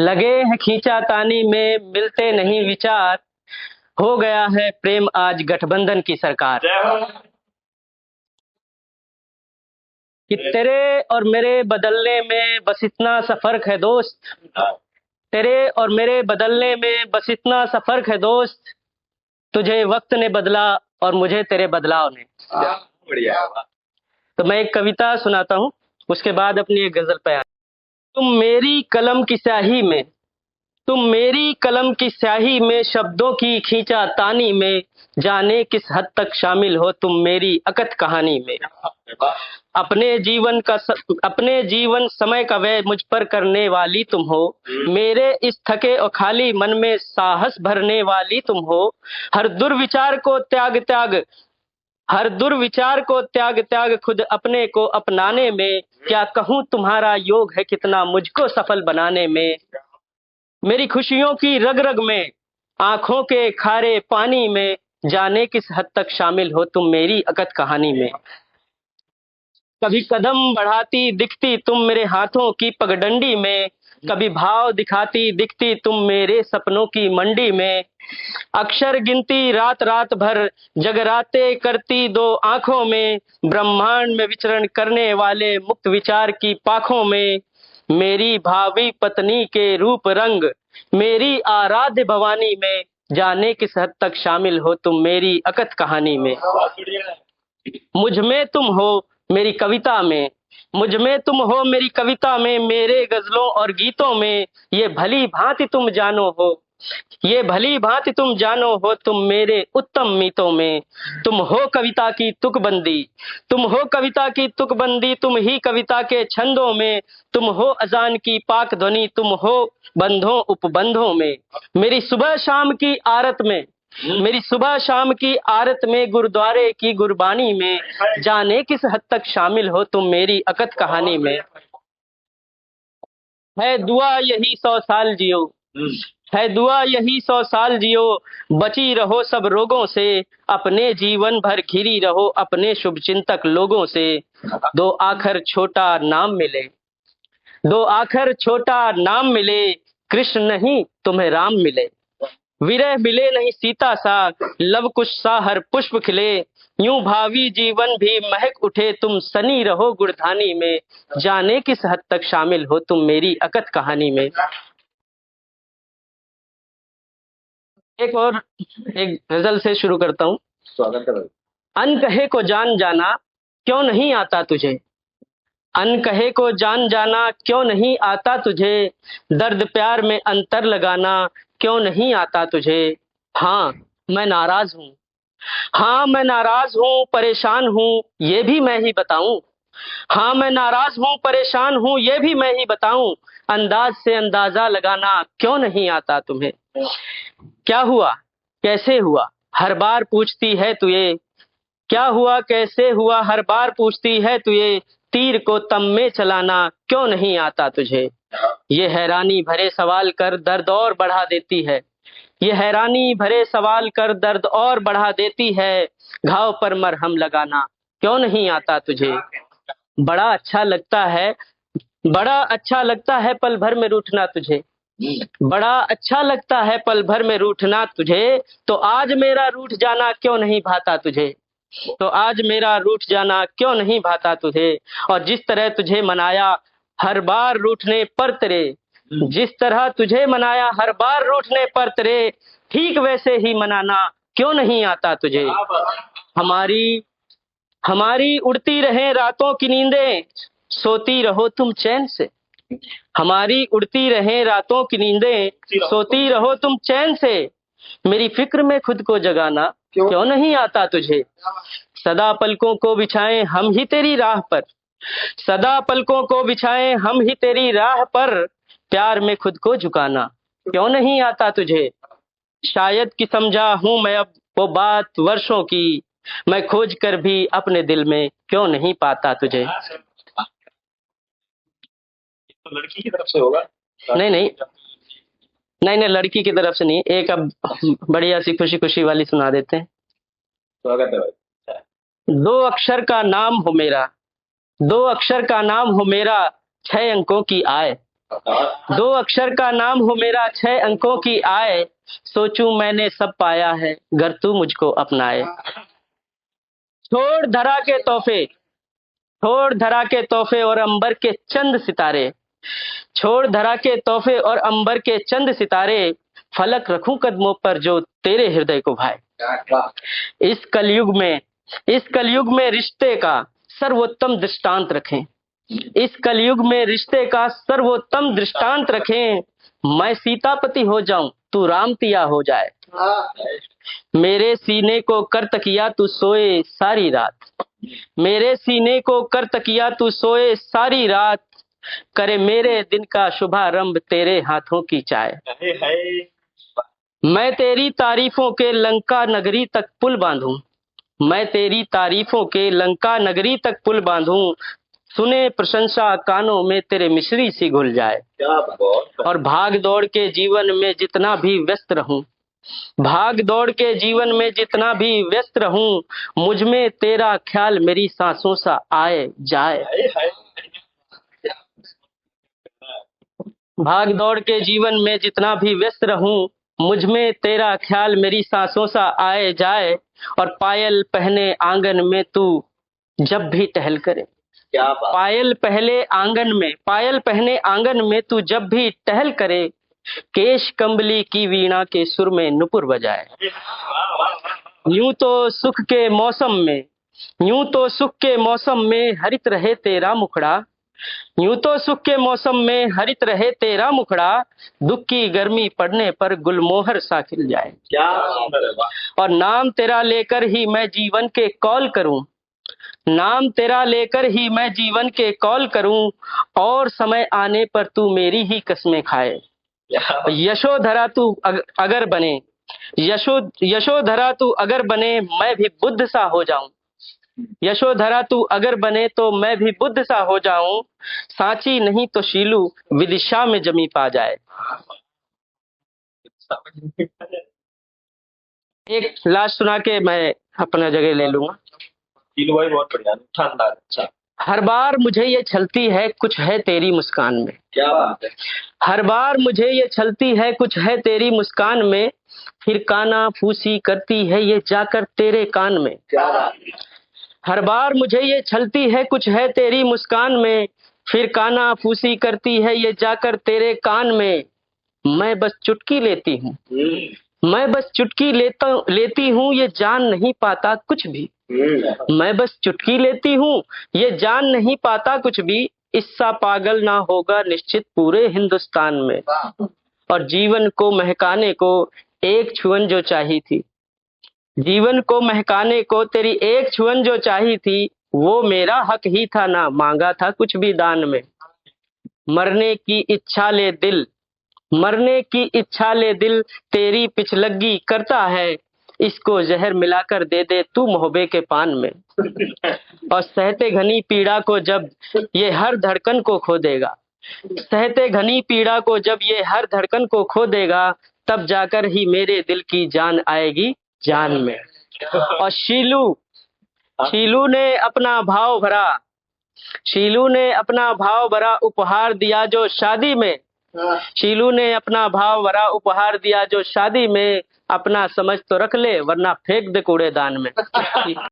लगे हैं खींचातानी में, मिलते नहीं विचार, हो गया है प्रेम आज गठबंधन की सरकार। कि तेरे और मेरे बदलने में बस इतना सा फर्क है दोस्त, तेरे और मेरे बदलने में बस इतना सा फर्क है दोस्त, तुझे वक्त ने बदला और मुझे तेरे बदलाव ने। बढ़िया। तो मैं एक कविता सुनाता हूँ, उसके बाद अपनी एक गजल पे आ। तुम मेरी कलम की स्याही में, तुम मेरी कलम की स्याही में, शब्दों की खींचा तानी में, जाने किस हद तक शामिल हो तुम मेरी अकथ कहानी में। अपने जीवन समय का व्यय मुझ पर करने वाली तुम हो, मेरे इस थके और खाली मन में साहस भरने वाली तुम हो। हर दुर्विचार को त्याग त्याग हर दुर्विचार को त्याग त्याग खुद अपने को अपनाने में, क्या कहूँ तुम्हारा योग है कितना मुझको सफल बनाने में। मेरी खुशियों की रग रग में, आंखों के खारे पानी में, जाने किस हद तक शामिल हो तुम मेरी अकथ कहानी में। कभी कदम बढ़ाती दिखती तुम मेरे हाथों की पगडंडी में, कभी भाव दिखाती दिखती तुम मेरे सपनों की मंडी में। अक्षर गिनती रात रात भर, जगराते करती दो आंखों में, ब्रह्मांड में विचरण करने वाले मुक्त विचार की पाखों में। मेरी भावी पत्नी के रूप रंग, मेरी आराध्य भवानी में, जाने किस हद तक शामिल हो तुम मेरी अकथ कहानी में। मुझ में तुम हो मेरी कविता में, मुझ में तुम हो मेरी कविता में, मेरे गजलों और गीतों में, ये भली भांति तुम जानो हो, ये भली भांति तुम जानो हो तुम मेरे उत्तम मीतों में। तुम हो कविता की तुकबंदी, तुम हो कविता की तुकबंदी, तुम ही कविता के छंदों में, तुम हो अजान की पाक ध्वनि, तुम हो बंधों उपबंधों में। मेरी सुबह शाम की आरत में, मेरी सुबह शाम की आरत में, गुरुद्वारे की गुरबानी में, जाने किस हद तक शामिल हो तुम मेरी अकथ कहानी में। है दुआ यही 100 साल जियो, है दुआ यही 100 साल जियो, बची रहो सब रोगों से, अपने जीवन भर घिरी रहो अपने शुभ चिंतक लोगों से। दो आखर छोटा नाम मिले, दो आखर छोटा नाम मिले, कृष्ण नहीं तुम्हें राम मिले। विरह मिले नहीं सीता सा, लव कुश सा हर पुष्प खिले, यूं भावी जीवन भी महक उठे तुम सनी रहो गुड़धानी में, जाने किस हद तक शामिल हो तुम मेरी अकथ कहानी में। एक और एक गजल से शुरू करता हूँ। स्वागत है। अनकहे को जान जाना क्यों नहीं आता तुझे, अनकहे को जान जाना क्यों नहीं आता तुझे, दर्द प्यार में अंतर लगाना क्यों नहीं आता तुझे। हाँ मैं नाराज हूँ, हाँ मैं नाराज हूँ परेशान हूँ, ये भी मैं ही बताऊं। हाँ मैं नाराज हूँ परेशान हूँ, ये भी मैं ही बताऊं। अंदाज से अंदाजा लगाना क्यों नहीं आता तुम्हें। क्या हुआ कैसे हुआ हर बार पूछती है तू ये, क्या हुआ कैसे हुआ हर बार पूछती है तू ये, तीर को तम में चलाना क्यों नहीं आता तुझे। ये हैरानी भरे सवाल कर दर्द और बढ़ा देती है, ये हैरानी भरे सवाल कर दर्द और बढ़ा देती है, घाव पर मरहम लगाना क्यों नहीं आता तुझे। बड़ा अच्छा लगता है, बड़ा अच्छा लगता है पल भर में रूठना तुझे, बड़ा अच्छा लगता है पल भर में रूठना तुझे, तो आज मेरा रूठ जाना क्यों नहीं भाता तुझे, तो आज मेरा रूठ जाना क्यों नहीं भाता तुझे। और जिस तरह तुझे मनाया हर बार रूठने पर तेरे, जिस तरह तुझे मनाया हर बार रूठने पर तेरे, ठीक वैसे ही मनाना क्यों नहीं आता तुझे। हमारी हमारी उड़ती रहे रातों की नींदें, सोती रहो तुम चैन से, हमारी उड़ती रहे रातों की नींदें, सोती रहो तुम चैन से, मेरी फिक्र में खुद को जगाना क्यों नहीं आता तुझे। सदा पलकों को बिछाएं हम ही तेरी राह पर, सदा पलकों को बिछाएं हम ही तेरी राह पर, प्यार में खुद को झुकाना क्यों नहीं आता तुझे। शायद कि समझा हूं मैं अब वो बात वर्षों की, मैं खोज कर भी अपने दिल में क्यों नहीं पाता तुझे। तो लड़की की तरफ से होगा। नहीं नहीं नहीं नहीं, लड़की की तरफ से नहीं, एक अब बढ़िया सी खुशी खुशी वाली सुना देते हैं। स्वागत है भाई। दो अक्षर का नाम हो मेरा, दो अक्षर का नाम हो मेरा, 6 अंकों की आय, दो अक्षर का नाम हो मेरा, 6 अंकों की आय, सोचूं मैंने सब पाया है, गर तू मुझको अपनाए। छोड़ धरा के तोहफे, छोड़ धरा के तोहफे और अंबर के चंद सितारे, छोड़ धरा के तोहफे और अंबर के चंद सितारे, फलक रखूं कदमों पर जो तेरे हृदय को भाए। इस कलयुग में रिश्ते का सर्वोत्तम दृष्टांत रखें, इस कलयुग में रिश्ते का सर्वोत्तम दृष्टांत रखें। मैं सीतापति हो जाऊं, तू राम तिया हो जाए। मेरे सीने को कर तकिया तू सोए सारी रात, मेरे सीने को कर तकिया तू सोए सारी रात, करे मेरे दिन का शुभारंभ तेरे हाथों की चाय। मैं तेरी तारीफों के लंका नगरी तक पुल बांधूं, मैं तेरी तारीफों के लंका नगरी तक पुल बांधूं, सुने प्रशंसा कानों में तेरे मिश्री सी घुल जाए। और भाग दौड़ के जीवन में जितना भी व्यस्त रहूं, भाग दौड़ के जीवन में जितना भी व्यस्त रहूं, मुझ में तेरा ख्याल मेरी सांसों सा आए जाए। भाग दौड़ के जीवन में जितना भी व्यस्त रहूं, मुझ में तेरा ख्याल मेरी सांसों सा आए जाए। और पायल पहने आंगन में तू जब भी टहल करे, पायल पहने आंगन में तू जब भी टहल करे, केश कंबली की वीणा के सुर में नुपुर बजाए। यूं तो सुख के मौसम में, यूं तो सुख के मौसम में हरित रहे तेरा मुखड़ा, यूं तो सुख के मौसम में हरित रहे तेरा मुखड़ा, दुख की गर्मी पड़ने पर गुलमोहर सा खिल जाए। और नाम तेरा लेकर ही मैं जीवन के कौल करूं, नाम तेरा लेकर ही मैं जीवन के कौल करूं, और समय आने पर तू मेरी ही कसमें खाए। यशोधरा तू अगर बने, यशोधरा तू अगर बने, मैं भी बुद्ध सा हो जाऊं, यशोधरा तू अगर बने तो मैं भी बुद्ध सा हो जाऊं, सांची नहीं तो शीलू विदिशा में जमी पा जाए। एक लास्ट सुना के मैं अपना जगह ले लूंगा। शीलू भाई बहुत बढ़िया, शानदार। अच्छा। हर बार मुझे ये छलती है कुछ है तेरी मुस्कान में, क्या बात है। हर बार मुझे ये छलती है कुछ है तेरी मुस्कान में, फिर काना फूसी करती है ये जाकर तेरे कान में। क्या बात है। हर बार मुझे ये छलती है कुछ है तेरी मुस्कान में, फिर काना फूसी करती है ये जाकर तेरे कान में। मैं बस चुटकी लेती हूँ, मैं बस चुटकी लेती हूँ, ये जान नहीं पाता कुछ भी। मैं बस चुटकी लेती हूँ, ये जान नहीं पाता कुछ भी। इससा पागल ना होगा निश्चित पूरे हिंदुस्तान में। और जीवन को महकाने को एक छुअन जो चाहिए थी, जीवन को महकाने को तेरी एक छुअन जो चाहिए थी, वो मेरा हक ही था, ना मांगा था कुछ भी दान में। मरने की इच्छा ले दिल, मरने की इच्छा ले दिल, तेरी पिछलग्गी करता है, इसको जहर मिलाकर दे दे तू मोहब्बे के पान में। और सहते घनी पीड़ा को जब ये हर धड़कन को खो देगा, सहते घनी पीड़ा को जब ये हर धड़कन को खो देगा, तब जाकर ही मेरे दिल की जान आएगी जान में। और शीलू ने अपना भाव भरा, शीलू ने अपना भाव भरा उपहार दिया जो शादी में, शीलू ने अपना भाव भरा उपहार दिया जो शादी में। अपना समझ तो रख ले वरना फेंक दे कूड़ेदान में।